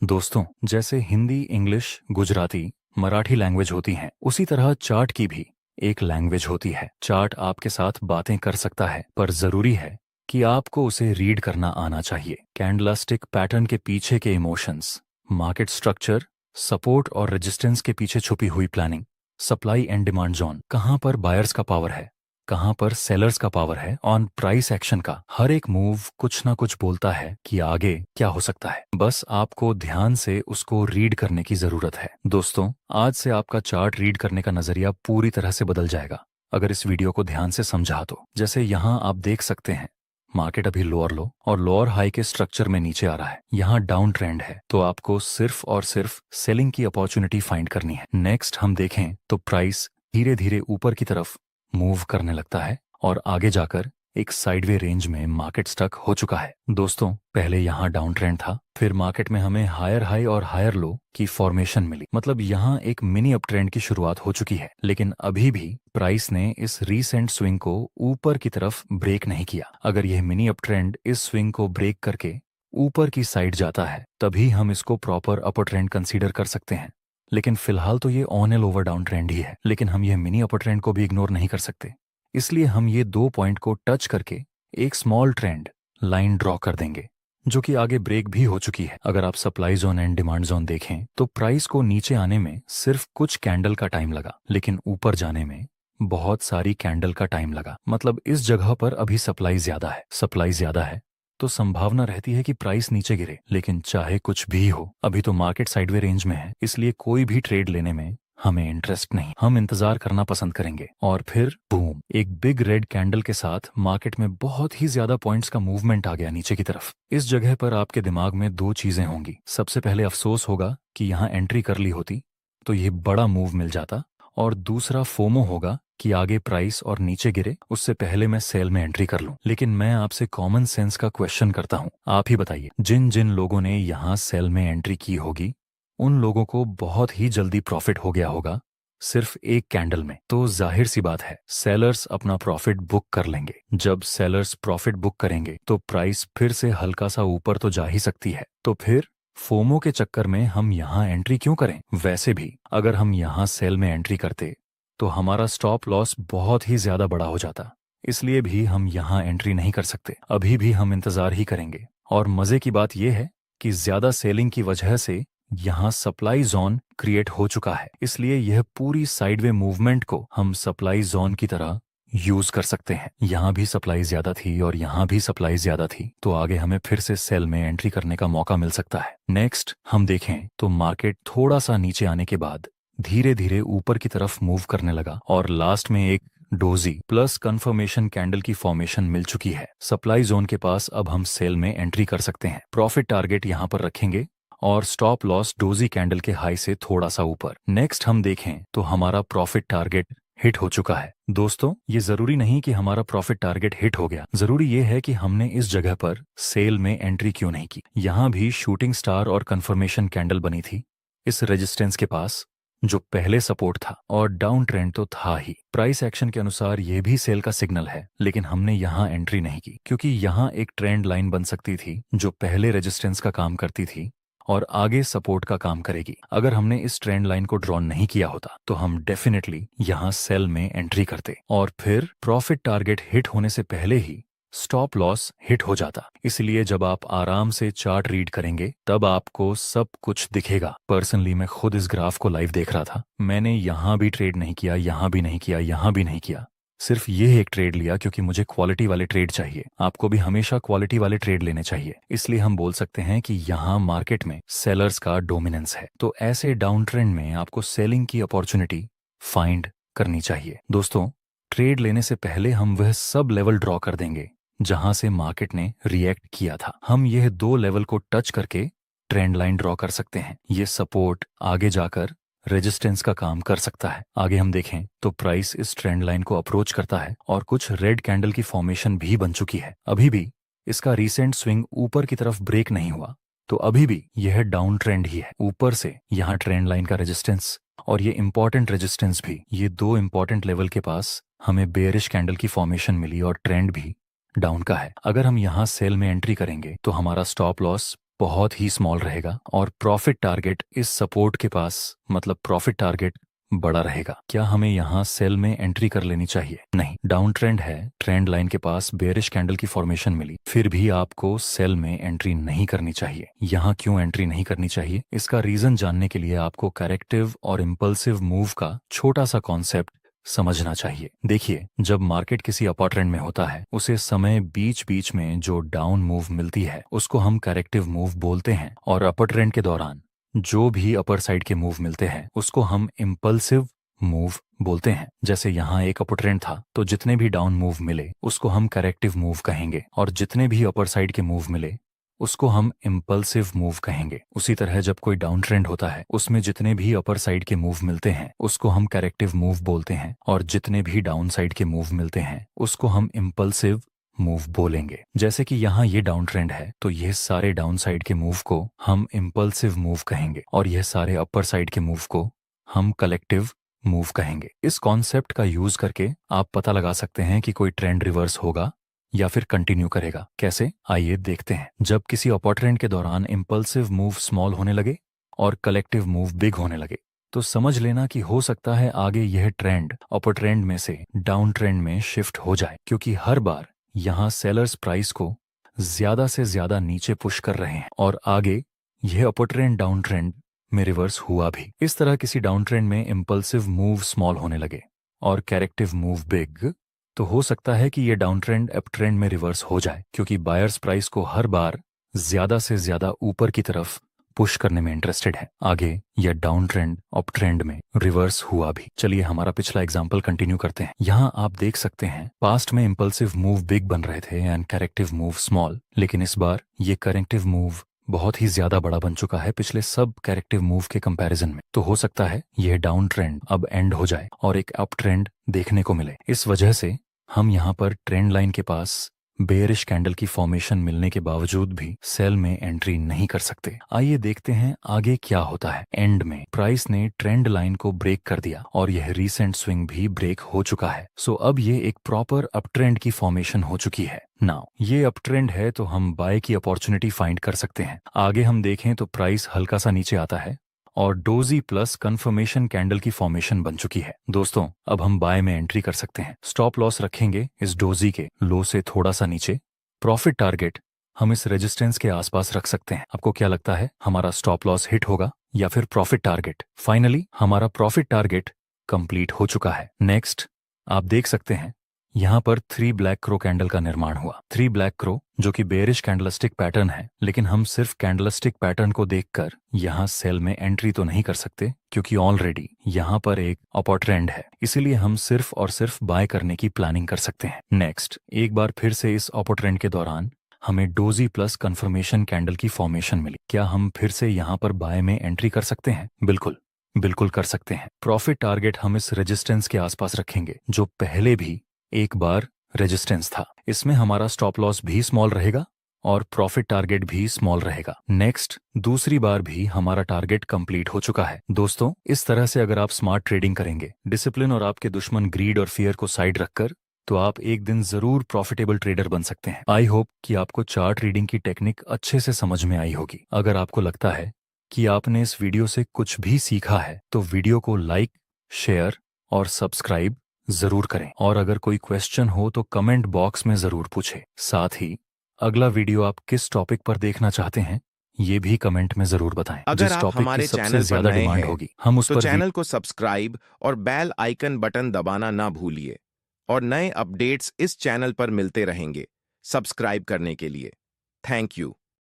दोस्तों, जैसे Hindi, English, Gujarati, Marathi language होती हैं, उसी तरह चार्ट की भी एक लैंग्वेज होती है। चार्ट आपके साथ बातें कर सकता है, पर जरूरी है कि आपको उसे रीड करना आना चाहिए। कैंडलस्टिक पैटर्न के पीछे के इमोशंस, मार्केट स्ट्रक्चर, सपोर्ट और रेजिस्टेंस के पीछे छुपी हुई planning, supply and demand zone, कहाँ पर बायर्स का पावर है, कहाँ पर सेलर्स का पावर है, ऑन प्राइस एक्शन का हर एक मूव कुछ ना कुछ बोलता है कि आगे क्या हो सकता है। बस आपको ध्यान से उसको रीड करने की जरूरत है। दोस्तों, आज से आपका चार्ट रीड करने का नजरिया पूरी तरह से बदल जाएगा अगर इस वीडियो को ध्यान से समझा तो। जैसे यहाँ आप देख सकते हैं, मार्केट अभी लोअर लो और लोअर हाई के स्ट्रक्चर में नीचे आ रहा है। यहाँ डाउन ट्रेंड है, तो आपको सिर्फ और सिर्फ सेलिंग की अपॉर्चुनिटी फाइंड करनी है। नेक्स्ट हम देखें तो प्राइस धीरे धीरे ऊपर की तरफ मूव करने लगता है और आगे जाकर एक साइडवे रेंज में मार्केट स्टक हो चुका है। दोस्तों, पहले यहाँ डाउन ट्रेंड था, फिर मार्केट में हमें हायर हाई और हायर लो की फॉर्मेशन मिली। मतलब यहाँ एक मिनी अप ट्रेंड की शुरुआत हो चुकी है, लेकिन अभी भी प्राइस ने इस रीसेंट स्विंग को ऊपर की तरफ ब्रेक नहीं किया। अगर यह मिनी अप ट्रेंड इस स्विंग को ब्रेक करके ऊपर की साइड जाता है, तभी हम इसको प्रॉपर अपर ट्रेंड कंसीडर कर सकते हैं। लेकिन फिलहाल तो ये on all over downtrend ही है, लेकिन हम ये मिनी अपर ट्रेंड को भी इग्नोर नहीं कर सकते। इसलिए हम ये दो पॉइंट को टच करके एक स्मॉल ट्रेंड लाइन ड्रॉ कर देंगे, जो कि आगे ब्रेक भी हो चुकी है। अगर आप supply zone and demand zone देखें तो प्राइस को नीचे आने में सिर्फ कुछ कैंडल का टाइम लगा, लेकिन ऊपर जाने में बहुत सारी कैंडल का टाइम लगा। मतलब इस जगह पर अभी सप्लाई ज्यादा है तो संभावना रहती है कि प्राइस नीचे गिरे। लेकिन चाहे कुछ भी हो, अभी तो मार्केट साइडवे रेंज में है, इसलिए कोई भी ट्रेड लेने में हमें इंटरेस्ट नहीं। हम इंतजार करना पसंद करेंगे। और फिर बूम, एक बिग रेड कैंडल के साथ मार्केट में बहुत ही ज्यादा पॉइंट्स का मूवमेंट आ गया नीचे की तरफ। इस जगह पर आपके दिमाग में दो चीजें होंगी। सबसे पहले अफसोस होगा कि यहाँ एंट्री कर ली होती तो ये बड़ा मूव मिल जाता, और दूसरा फोमो होगा कि आगे प्राइस और नीचे गिरे उससे पहले मैं सेल में एंट्री कर लूं। लेकिन मैं आपसे कॉमन सेंस का क्वेश्चन करता हूं, आप ही बताइए, जिन जिन लोगों ने यहां सेल में एंट्री की होगी उन लोगों को बहुत ही जल्दी प्रॉफिट हो गया होगा सिर्फ एक कैंडल में। तो जाहिर सी बात है, सेलर्स अपना प्रॉफिट बुक कर लेंगे। जब सेलर्स प्रॉफिट बुक करेंगे तो प्राइस फिर से हल्का सा ऊपर तो जा ही सकती है। तो फिर फोमो के चक्कर में हम यहाँ एंट्री क्यों करें? वैसे भी अगर हम यहाँ सेल में एंट्री करते तो हमारा स्टॉप लॉस बहुत ही ज्यादा बड़ा हो जाता। इसलिए भी हम यहाँ एंट्री नहीं कर सकते। अभी भी हम इंतजार ही करेंगे। और मजे की बात यह है कि ज्यादा सेलिंग की वजह से यहाँ सप्लाई जोन क्रिएट हो चुका है, इसलिए यह पूरी साइडवे मूवमेंट को हम सप्लाई जोन की तरह यूज कर सकते हैं। यहाँ भी सप्लाई ज्यादा थी और यहाँ भी सप्लाई ज्यादा थी, तो आगे हमें फिर से सेल में एंट्री करने का मौका मिल सकता है। नेक्स्ट हम देखें तो मार्केट थोड़ा सा नीचे आने के बाद धीरे धीरे ऊपर की तरफ मूव करने लगा और लास्ट में एक डोजी प्लस कंफर्मेशन कैंडल की फॉर्मेशन मिल चुकी है। सप्लाई जोन के पास अब हम सेल में एंट्री कर सकते हैं। प्रॉफिट टारगेट यहाँ पर रखेंगे और स्टॉप लॉस डोजी कैंडल के हाई से थोड़ा सा ऊपर। नेक्स्ट हम देखें तो हमारा प्रॉफिट टारगेट हिट हो चुका है। दोस्तों, ये जरूरी नहीं कि हमारा प्रॉफिट टारगेट हिट हो गया, जरूरी ये है कि हमने इस जगह पर सेल में एंट्री क्यों नहीं की। यहाँ भी शूटिंग स्टार और कंफर्मेशन कैंडल बनी थी इस रेजिस्टेंस के पास, जो पहले सपोर्ट था, और डाउन ट्रेंड तो था ही। प्राइस एक्शन के अनुसार यह भी सेल का सिग्नल है, लेकिन हमने यहाँ एंट्री नहीं की क्योंकि यहाँ एक ट्रेंड लाइन बन सकती थी जो पहले रेजिस्टेंस का काम करती थी और आगे सपोर्ट का काम करेगी। अगर हमने इस ट्रेंड लाइन को ड्रॉ नहीं किया होता तो हम डेफिनेटली यहाँ सेल में एंट्री करते और फिर प्रॉफिट टारगेट हिट होने से पहले ही स्टॉप लॉस हिट हो जाता। इसलिए जब आप आराम से चार्ट रीड करेंगे तब आपको सब कुछ दिखेगा। पर्सनली मैं खुद इस ग्राफ को लाइव देख रहा था। मैंने यहाँ भी ट्रेड नहीं किया, यहाँ भी नहीं किया, यहाँ भी नहीं किया, सिर्फ ये एक ट्रेड लिया क्योंकि मुझे क्वालिटी वाले ट्रेड चाहिए। आपको भी हमेशा क्वालिटी वाले ट्रेड लेने चाहिए। इसलिए हम बोल सकते हैं कि यहाँ मार्केट में सेलर्स का डोमिनेंस है, तो ऐसे डाउन ट्रेंड में आपको सेलिंग की अपॉर्चुनिटी फाइंड करनी चाहिए। दोस्तों, ट्रेड लेने से पहले हम वह सब लेवल ड्रॉ कर देंगे जहां से मार्केट ने रिएक्ट किया था। हम यह दो लेवल को टच करके ट्रेंड लाइन ड्रॉ कर सकते हैं। ये सपोर्ट आगे जाकर रेजिस्टेंस का काम कर सकता है। आगे हम देखें तो प्राइस इस ट्रेंड लाइन को अप्रोच करता है और कुछ रेड कैंडल की फॉर्मेशन भी बन चुकी है। अभी भी इसका रीसेंट स्विंग ऊपर की तरफ ब्रेक नहीं हुआ, तो अभी भी यह डाउन ट्रेंड ही है। ऊपर से यहाँ ट्रेंड लाइन का रेजिस्टेंस और ये इंपॉर्टेंट रेजिस्टेंस भी, ये दो इंपॉर्टेंट लेवल के पास हमें बेयरिश कैंडल की फॉर्मेशन मिली और ट्रेंड भी डाउन का है। अगर हम यहाँ सेल में एंट्री करेंगे तो हमारा स्टॉप लॉस बहुत ही स्मॉल रहेगा और प्रॉफिट टारगेट इस सपोर्ट के पास मतलब प्रॉफिट टारगेट बड़ा रहेगा। क्या हमें यहाँ सेल में एंट्री कर लेनी चाहिए? नहीं, डाउन ट्रेंड है, ट्रेंड लाइन के पास बेरिश कैंडल की फॉर्मेशन मिली, फिर भी आपको सेल में एंट्री नहीं करनी चाहिए। यहाँ क्यों एंट्री नहीं करनी चाहिए, इसका रीजन जानने के लिए आपको करेक्टिव और इम्पल्सिव मूव का छोटा सा कॉन्सेप्ट समझना चाहिए। देखिए, जब मार्केट किसी अपर ट्रेंड में होता है, उसे समय बीच बीच में जो डाउन मूव मिलती है उसको हम करेक्टिव मूव बोलते हैं, और अपर ट्रेंड के दौरान जो भी अपर साइड के मूव मिलते हैं उसको हम इम्पल्सिव मूव बोलते हैं। जैसे यहाँ एक अपर ट्रेंड था तो जितने भी डाउन मूव मिले उसको हम करेक्टिव मूव कहेंगे, और जितने भी अपर साइड के मूव मिले उसको हम इम्पल्सिव मूव कहेंगे। उसी तरह जब कोई डाउन ट्रेंड होता है उसमें जितने भी अपर साइड के मूव मिलते हैं उसको हम करेक्टिव मूव बोलते हैं, और जितने भी डाउन साइड के मूव मिलते हैं उसको हम इम्पल्सिव मूव बोलेंगे। जैसे कि यहाँ ये डाउन ट्रेंड है तो ये सारे डाउन साइड के मूव को हम इम्पल्सिव मूव कहेंगे, और यह सारे अपर साइड के मूव को हम कलेक्टिव मूव कहेंगे। इस कॉन्सेप्ट का यूज करके आप पता लगा सकते हैं कि कोई ट्रेंड रिवर्स होगा या फिर कंटिन्यू करेगा। कैसे, आइए देखते हैं। जब किसी अपर ट्रेंड के दौरान इम्पल्सिव मूव स्मॉल होने लगे और कलेक्टिव मूव बिग होने लगे तो समझ लेना कि हो सकता है आगे यह ट्रेंड अपर ट्रेंड में से डाउन ट्रेंड में शिफ्ट हो जाए, क्योंकि हर बार यहाँ सेलर्स प्राइस को ज्यादा से ज्यादा नीचे पुश कर रहे हैं और आगे यह अपर ट्रेंड डाउन ट्रेंड में रिवर्स हुआ भी। इस तरह किसी डाउन ट्रेंड में इम्पल्सिव मूव स्मॉल होने लगे और करेक्टिव मूव बिग, तो हो सकता है कि यह डाउन ट्रेंड अप ट्रेंड में रिवर्स हो जाए, क्योंकि बायर्स प्राइस को हर बार ज्यादा से ज्यादा ऊपर की तरफ पुश करने में इंटरेस्टेड है। आगे यह डाउन ट्रेंड अप ट्रेंड में रिवर्स हुआ भी। चलिए हमारा पिछला एग्जांपल कंटिन्यू करते हैं। यहाँ आप देख सकते हैं पास्ट में इम्पल्सिव मूव बिग बन रहे थे एंड करेक्टिव मूव स्मॉल, लेकिन इस बार ये करेक्टिव मूव बहुत ही ज्यादा बड़ा बन चुका है पिछले सब करेक्टिव मूव के कंपैरिजन में। तो हो सकता है यह डाउन ट्रेंड अब एंड हो जाए और एक अप ट्रेंड देखने को मिले। इस वजह से हम यहाँ पर ट्रेंड लाइन के पास बेयरिश कैंडल की फॉर्मेशन मिलने के बावजूद भी सेल में एंट्री नहीं कर सकते। आइए देखते हैं आगे क्या होता है। एंड में प्राइस ने ट्रेंड लाइन को ब्रेक कर दिया और यह रीसेंट स्विंग भी ब्रेक हो चुका है। सो अब ये एक प्रॉपर अप ट्रेंड की फॉर्मेशन हो चुकी है। नाउ ये अप ट्रेंड है तो हम बाय की अपॉर्चुनिटी फाइंड कर सकते हैं। आगे हम देखें तो प्राइस हल्का सा नीचे आता है और डोजी प्लस कंफर्मेशन कैंडल की फॉर्मेशन बन चुकी है। दोस्तों, अब हम बाय में एंट्री कर सकते हैं। स्टॉप लॉस रखेंगे इस डोजी के लो से थोड़ा सा नीचे। प्रॉफिट टारगेट हम इस रेजिस्टेंस के आसपास रख सकते हैं। आपको क्या लगता है, हमारा स्टॉप लॉस हिट होगा या फिर प्रॉफिट टारगेट? फाइनली हमारा प्रॉफिट टारगेट कंप्लीट हो चुका है। नेक्स्ट आप देख सकते हैं यहाँ पर 3 ब्लैक क्रो कैंडल का निर्माण हुआ। 3 ब्लैक क्रो जो कि बेरिश कैंडलस्टिक पैटर्न है, लेकिन हम सिर्फ कैंडलस्टिक पैटर्न को देखकर यहाँ सेल में एंट्री तो नहीं कर सकते, क्योंकि ऑलरेडी यहाँ पर एक अपर ट्रेंड है। इसीलिए हम सिर्फ और सिर्फ बाय करने की प्लानिंग कर सकते हैं। नेक्स्ट, एक बार फिर से इस अपर ट्रेंड के दौरान हमें डोजी प्लस कंफर्मेशन कैंडल की फॉर्मेशन मिली। क्या हम फिर से यहाँ पर बाय में एंट्री कर सकते हैं? बिल्कुल कर सकते हैं। प्रॉफिट टारगेट हम इस रेजिस्टेंस के आसपास रखेंगे जो पहले भी एक बार रेजिस्टेंस था। इसमें हमारा स्टॉप लॉस भी स्मॉल रहेगा और प्रॉफिट टारगेट भी स्मॉल रहेगा। नेक्स्ट, दूसरी बार भी हमारा टारगेट कंप्लीट हो चुका है। दोस्तों, इस तरह से अगर आप स्मार्ट ट्रेडिंग करेंगे, डिसिप्लिन और आपके दुश्मन ग्रीड और फियर को साइड रखकर, तो आप एक दिन जरूर प्रॉफिटेबल ट्रेडर बन सकते हैं। आई होप कि आपको चार्ट रीडिंग की टेक्निक अच्छे से समझ में आई होगी। अगर आपको लगता है कि आपने इस वीडियो से कुछ भी सीखा है तो वीडियो को लाइक, शेयर और सब्सक्राइब जरूर करें, और अगर कोई क्वेश्चन हो तो कमेंट बॉक्स में जरूर पूछें। साथ ही अगला वीडियो आप किस टॉपिक पर देखना चाहते हैं ये भी कमेंट में जरूर बताएं। अगर जिस आप टॉपिक हमारे की सबसे चैनल पर ज्यादा नए डिमांड हैं होगी हम उस तो पर चैनल को सब्सक्राइब और बेल आइकन बटन दबाना ना भूलिए, और नए अपडेट्स इस चैनल पर मिलते रहेंगे। सब्सक्राइब करने के लिए थैंक यू।